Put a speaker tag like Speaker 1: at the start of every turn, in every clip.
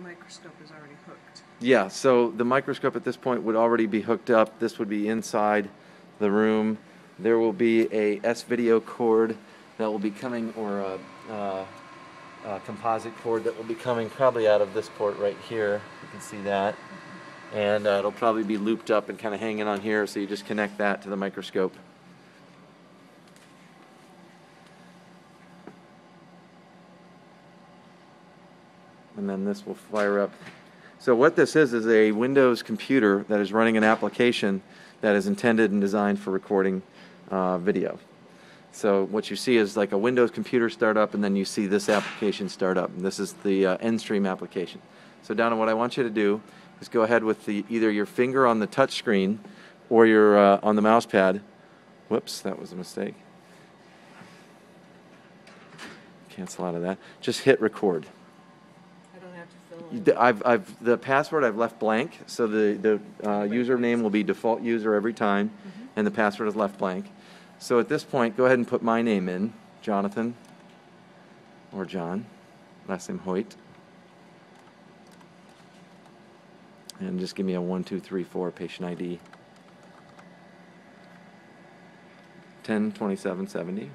Speaker 1: microscope is already hooked.
Speaker 2: Yeah, so the microscope at this point would already be hooked up. This would be inside the room. There will be a S-video cord that will be coming, or a composite cord that will be coming probably out of this port right here. You can see that. And it'll probably be looped up and kind of hanging on here, so you just connect that to the microscope. And then this will fire up. So what this is a Windows computer that is running an application that is intended and designed for recording video. So what you see is like a Windows computer start up, and then you see this application start up. And this is the EndStream application. So Donna, what I want you to do is go ahead with either your finger on the touch screen or your on the mouse pad. Whoops, that was a mistake. Cancel out of that. Just hit record. The password I've left blank, so the username will be default user every time, and the password is left blank. So at this point, go ahead and put my name in, Jonathan, or John, last name Hoyt, and just give me a 1234 patient ID, 102770.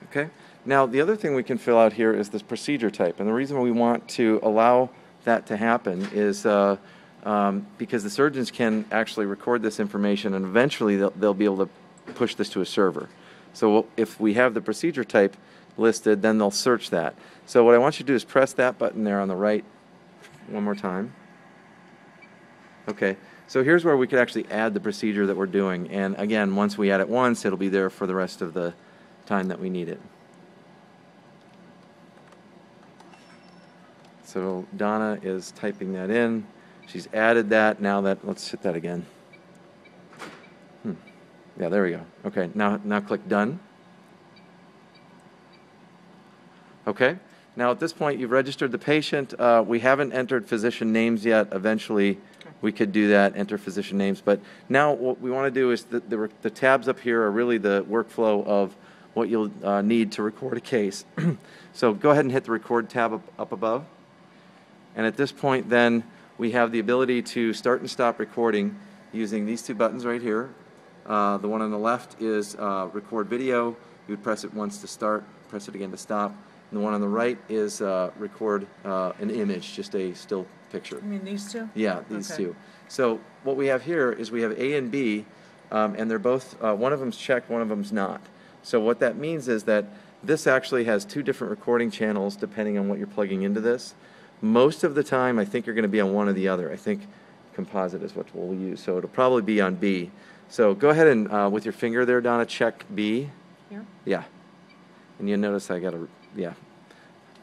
Speaker 2: Okay. Now, the other thing we can fill out here is this procedure type. And the reason we want to allow that to happen is because the surgeons can actually record this information, and eventually they'll be able to push this to a server. So if we have the procedure type listed, then they'll search that. So what I want you to do is press that button there on the right one more time. Okay. So here's where we could actually add the procedure that we're doing. And again, once we add it once, it'll be there for the rest of the time that we need it. So Donna is typing that in. She's added that. Now let's hit that again. Yeah, there we go. Okay, now click done. Okay, now at this point you've registered the patient. We haven't entered physician names yet. Eventually we could do that, enter physician names. But now what we want to do is the tabs up here are really the workflow of what you'll need to record a case. So go ahead and hit the record tab up above. And at this point then we have the ability to start and stop recording using these two buttons right here. The one on the left is record video. You would press it once to start, press it again to stop. And the one on the right is record an image, just a still picture.
Speaker 1: You mean these two?
Speaker 2: Yeah, these two. So what we have here is we have A and B, and they're both, one of them's checked, one of them's not. So what that means is that this actually has two different recording channels depending on what you're plugging into this. Most of the time, I think you're going to be on one or the other. I think composite is what we'll use, so it'll probably be on B. So go ahead and, with your finger there, Donna, check B.
Speaker 1: Here?
Speaker 2: Yeah. And you'll notice I got to,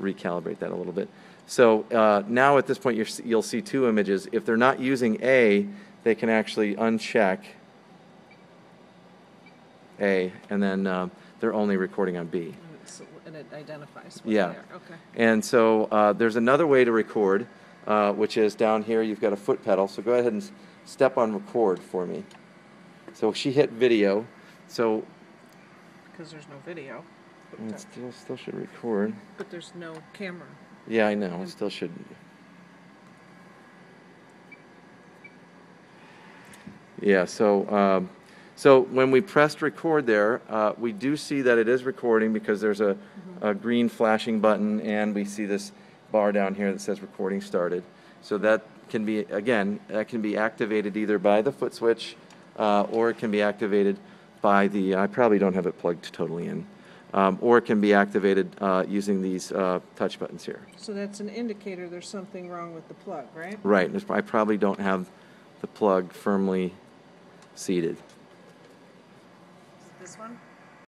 Speaker 2: recalibrate that a little bit. So now at this point, you'll see two images. If they're not using A, they can actually uncheck A, and then they're only recording on B.
Speaker 1: And it identifies what's
Speaker 2: there.
Speaker 1: Okay.
Speaker 2: And so there's another way to record, which is down here. You've got a foot pedal. So go ahead and step on record for me. So she hit video. So
Speaker 1: because there's no video.
Speaker 2: It still should record.
Speaker 1: But there's no camera.
Speaker 2: Yeah, I know. It still should. Yeah. So so when we pressed record there, we do see that it is recording because there's a green flashing button, and we see this bar down here that says recording started. So that can be, again, that can be activated either by the foot switch or it can be activated by the, I probably don't have it plugged totally in, or it can be activated using these touch buttons here.
Speaker 1: So that's an indicator there's something wrong with the plug, right?
Speaker 2: Right. I probably don't have the plug firmly seated.
Speaker 1: This one?